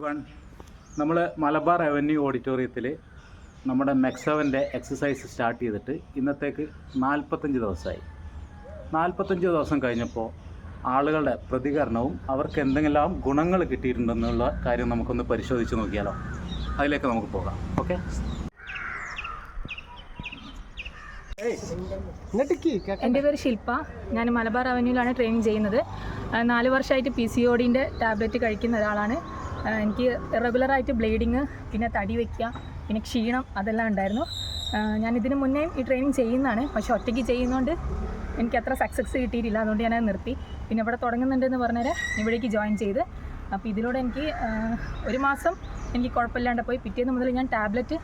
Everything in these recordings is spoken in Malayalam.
വൺ നമ്മൾ മലബാർ അവന്യൂ ഓഡിറ്റോറിയത്തിൽ നമ്മുടെ മെക്സവൻ്റെ എക്സസൈസ് സ്റ്റാർട്ട് ചെയ്തിട്ട് ഇന്നത്തേക്ക് 45 ദിവസമായി. 45 ദിവസം കഴിഞ്ഞപ്പോൾ ആളുകളുടെ പ്രതികരണവും അവർക്ക് എന്തെങ്കിലും ഗുണങ്ങൾ കിട്ടിയിട്ടുണ്ടെന്നുള്ള കാര്യം നമുക്കൊന്ന് പരിശോധിച്ച് നോക്കിയാലോ. അതിലേക്ക് നമുക്ക് പോകാം. ഓക്കെ. എൻ്റെ പേര് ശില്പ. ഞാൻ മലബാർ അവന്യൂവിലാണ് ട്രെയിനിങ് ചെയ്യുന്നത്. 4 വർഷമായിട്ട് PCODൻ്റെ ടാബ്ലറ്റ് കഴിക്കുന്ന ഒരാളാണ്. എനിക്ക് റെഗുലറായിട്ട് ബ്ലീഡിങ്, പിന്നെ തടി വയ്ക്കുക, പിന്നെ ക്ഷീണം, അതെല്ലാം ഉണ്ടായിരുന്നു. ഞാൻ ഇതിന് മുന്നേ ഈ ട്രെയിനിങ് ചെയ്യുന്നതാണ്. പക്ഷേ ഒറ്റയ്ക്ക് ചെയ്യുന്നതുകൊണ്ട് എനിക്ക് അത്ര സക്സസ് കിട്ടിയിട്ടില്ല. അതുകൊണ്ട് ഞാനത് നിർത്തി. പിന്നെ ഇവിടെ തുടങ്ങുന്നുണ്ടെന്ന് പറഞ്ഞാൽ ഇവിടേക്ക് ജോയിൻ ചെയ്ത്. അപ്പോൾ ഇതിലൂടെ എനിക്ക് 1 മാസം എനിക്ക് കുഴപ്പമില്ലാണ്ട് പോയി. പിറ്റേന്ന് മുതൽ ഞാൻ ടാബ്ലറ്റ്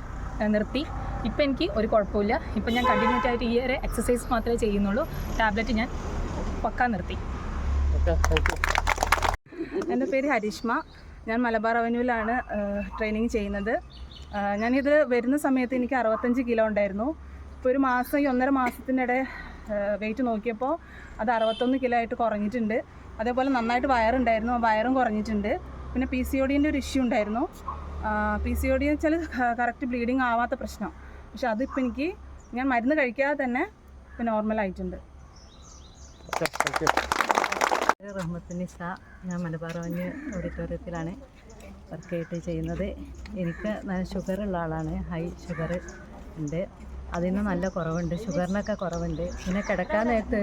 നിർത്തി. ഇപ്പം എനിക്ക് ഒരു കുഴപ്പമില്ല. ഇപ്പം ഞാൻ കണ്ടിന്യൂസ് ആയിട്ട് ഈ ഒരു എക്സസൈസ് മാത്രമേ ചെയ്യുന്നുള്ളൂ. ടാബ്ലറ്റ് ഞാൻ പക്കാ നിർത്തി. എൻ്റെ പേര് ഹരിഷ്മ. ഞാൻ മലബാർ അവന്യൂവിലാണ് ട്രെയിനിങ് ചെയ്യുന്നത്. ഞാനിത് വരുന്ന സമയത്ത് എനിക്ക് 65 കിലോ ഉണ്ടായിരുന്നു. ഇപ്പോൾ ഒരു മാസം, ഈ 1.5 മാസത്തിനിടെ വെയിറ്റ് നോക്കിയപ്പോൾ അത് 61 കിലോ ആയിട്ട് കുറഞ്ഞിട്ടുണ്ട്. അതേപോലെ നന്നായിട്ട് വയറുണ്ടായിരുന്നു, വയറും കുറഞ്ഞിട്ടുണ്ട്. പിന്നെ PCODൻ്റെ ഒരു ഇഷ്യൂ ഉണ്ടായിരുന്നു. PCOD എന്ന് വെച്ചാൽ കറക്റ്റ് ബ്ലീഡിങ് ആവാത്ത പ്രശ്നം. പക്ഷെ അതിപ്പോൾ എനിക്ക് ഞാൻ മരുന്ന് കഴിക്കാതെ തന്നെ ഇപ്പോൾ നോർമലായിട്ടുണ്ട്. റഹ്മത്തുനിസ. ഞാൻ മലബാർ അവന്യൂ ഓഡിറ്റോറിയത്തിലാണ് വർക്ക് ആയിട്ട് ചെയ്യുന്നത്. എനിക്ക് ഷുഗറുള്ള ആളാണ്. ഹൈ ഷുഗർ ഉണ്ട്. അതിന് നല്ല കുറവുണ്ട്, ഷുഗറിനൊക്കെ കുറവുണ്ട്. പിന്നെ കിടക്കാൻ നേരത്തെ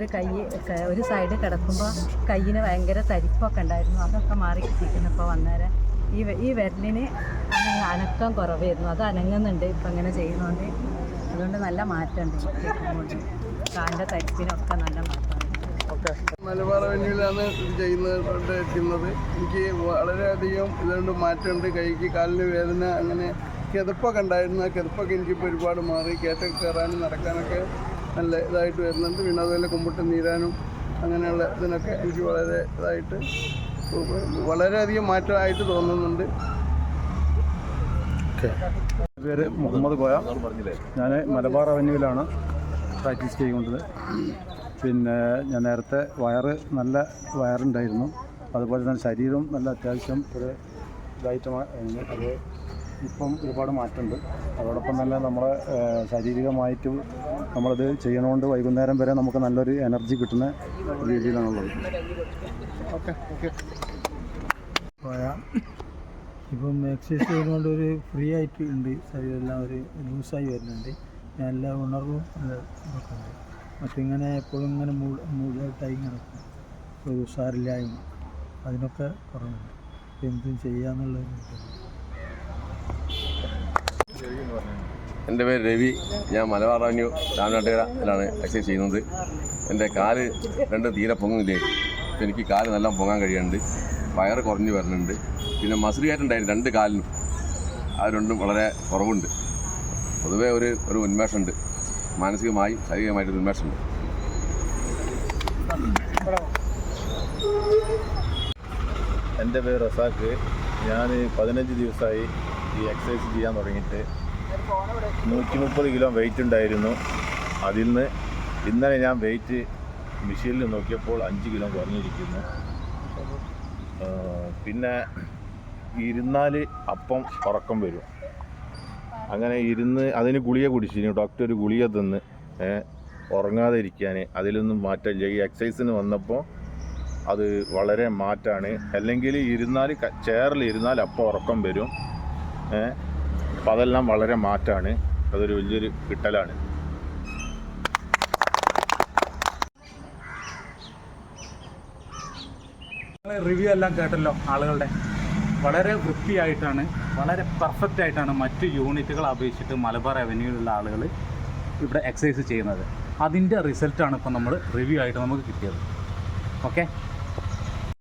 ഒരു സൈഡ് കിടക്കുമ്പോൾ കയ്യിന് ഭയങ്കര തരിപ്പൊക്കെ ഉണ്ടായിരുന്നു. അതൊക്കെ മാറി കിട്ടിയിരിക്കുന്നു. ഇപ്പോൾ വന്നേരം ഈ വിരലിന് അനക്കം കുറവായിരുന്നു, അത് അനങ്ങുന്നുണ്ട് ഇപ്പം ഇങ്ങനെ ചെയ്യുന്നതുകൊണ്ട്. അതുകൊണ്ട് നല്ല മാറ്റമുണ്ട്. കേൾക്കുമ്പോൾ കാലിൻ്റെ തരിപ്പിനൊക്കെ നല്ല മാറ്റമുണ്ട്. മലബാർ അവന്യൂവിലാണ് ചെയ്യുന്നത്. എനിക്ക് വളരെയധികം ഇതുകൊണ്ട് മാറ്റമുണ്ട്. കൈക്ക് കാലിന് വേദന, അങ്ങനെ കിതപ്പൊക്കെ ഉണ്ടായിരുന്നു. ആ കിതപ്പൊക്കെ എനിക്കിപ്പോൾ ഒരുപാട് മാറി. കയറ്റം കയറാനും നടക്കാനൊക്കെ നല്ല ഇതായിട്ട് വരുന്നുണ്ട്. പിന്നെ അതുപോലെ കുമ്പിട്ട് നീരാനും അങ്ങനെയുള്ള ഇതിനൊക്കെ എനിക്ക് വളരെ ഇതായിട്ട് വളരെയധികം മാറ്റമായിട്ട് തോന്നുന്നുണ്ട്. പേര് മുഹമ്മദ് കോയ. ഞാൻ മലബാർ അവന്യൂവിലാണ് പ്രാക്ടീസ് ചെയ്യുന്നത്. പിന്നെ ഞാൻ നേരത്തെ നല്ല വയറുണ്ടായിരുന്നു. അതുപോലെ തന്നെ ശരീരം നല്ല അത്യാവശ്യം ഒരു ഇതായിട്ട് അത് ഇപ്പം ഒരുപാട് മാറ്റമുണ്ട്. അതോടൊപ്പം തന്നെ നമ്മളെ ശാരീരികമായിട്ട് നമ്മളത് ചെയ്യണോണ്ട് വൈകുന്നേരം വരെ നമുക്ക് നല്ലൊരു എനർജി കിട്ടുന്ന രീതിയിലാണുള്ളത്. ഇപ്പം എക്സസൈസ് ചെയ്യുന്നതുകൊണ്ട് ഒരു ഫ്രീ ആയിട്ട് ഉണ്ട്. ശരീരമെല്ലാം ഒരു ലൂസായി വരുന്നുണ്ട്. ഞാൻ എല്ലാ ഉണർവും ഇതൊക്കെ ഉണ്ട്. മറ്റിങ്ങനെ എപ്പോഴും ഇങ്ങനെ മൂടായിട്ടായി നടക്കും. ഒരു ഉഷാറില്ലായ്മ, അതിനൊക്കെ കുറവുണ്ട്. എന്തും ചെയ്യാന്നുള്ളത്. എൻ്റെ പേര് രവി. ഞാൻ മലബാർ അവന്യൂ രാമനാട്ടുകരയിലാണ് എക്സസൈസ് ചെയ്യുന്നത്. എൻ്റെ കാല് രണ്ടും തീരെ പൊങ്ങുന്നില്ലേ. ഇപ്പം എനിക്ക് കാല് നല്ല പൊങ്ങാൻ കഴിയുന്നുണ്ട്. വയറ് കുറഞ്ഞു വരുന്നുണ്ട്. പിന്നെ മസിൽ കയറ്റുണ്ടായിരുന്നു 2 കാലിനും. അത് രണ്ടും വളരെ കുറവുണ്ട്. പൊതുവേ ഒരു ഉന്മേഷമുണ്ട്. മാനസികമായി ശാരീരികമായിട്ടൊരു ഉന്മേഷമുണ്ട്. എൻ്റെ പേര് റസാഖ്. ഞാൻ 15 ദിവസമായി ഈ എക്സസൈസ് ചെയ്യാൻ തുടങ്ങിയിട്ട്. 130 കിലോ വെയിറ്റ് ഉണ്ടായിരുന്നു. അതിൽ നിന്ന് ഇന്നലെ ഞാൻ വെയിറ്റ് മെഷീനിൽ നോക്കിയപ്പോൾ 5 കിലോ കുറഞ്ഞിരിക്കുന്നു. പിന്നെ ഇരുന്നാൽ അപ്പം ഉറക്കം വരും. അങ്ങനെ ഇരുന്ന് അതിന് ഗുളിക കുടിച്ചിരുന്നു. ഡോക്ടർ ഒരു ഗുളിക തന്ന് ഉറങ്ങാതെ ഇരിക്കാൻ. അതിലൊന്നും മാറ്റമില്ല. ഈ എക്സസൈസിന് വന്നപ്പോൾ അത് വളരെ മാറ്റമാണ്. അല്ലെങ്കിൽ ചെയറിൽ ഇരുന്നാൽ അപ്പം ഉറക്കം വരും. അപ്പം അതെല്ലാം വളരെ മാറ്റമാണ്. അതൊരു വലിയൊരു കിട്ടലാണ്. റിവ്യൂ എല്ലാം കേട്ടല്ലോ ആളുകളുടെ. വളരെ വൃത്തിയായിട്ടാണ്, വളരെ പെർഫെക്റ്റ് ആയിട്ടാണ് മറ്റ് യൂണിറ്റുകളെ അപേക്ഷിച്ചിട്ട് മലബാർ അവന്യൂവിലുള്ള ആളുകൾ ഇവിടെ എക്സസൈസ് ചെയ്യുന്നത്. അതിൻ്റെ റിസൾട്ടാണ് ഇപ്പോൾ നമ്മൾ റിവ്യൂ ആയിട്ട് നമുക്ക് കിട്ടിയത്. ഓക്കെ.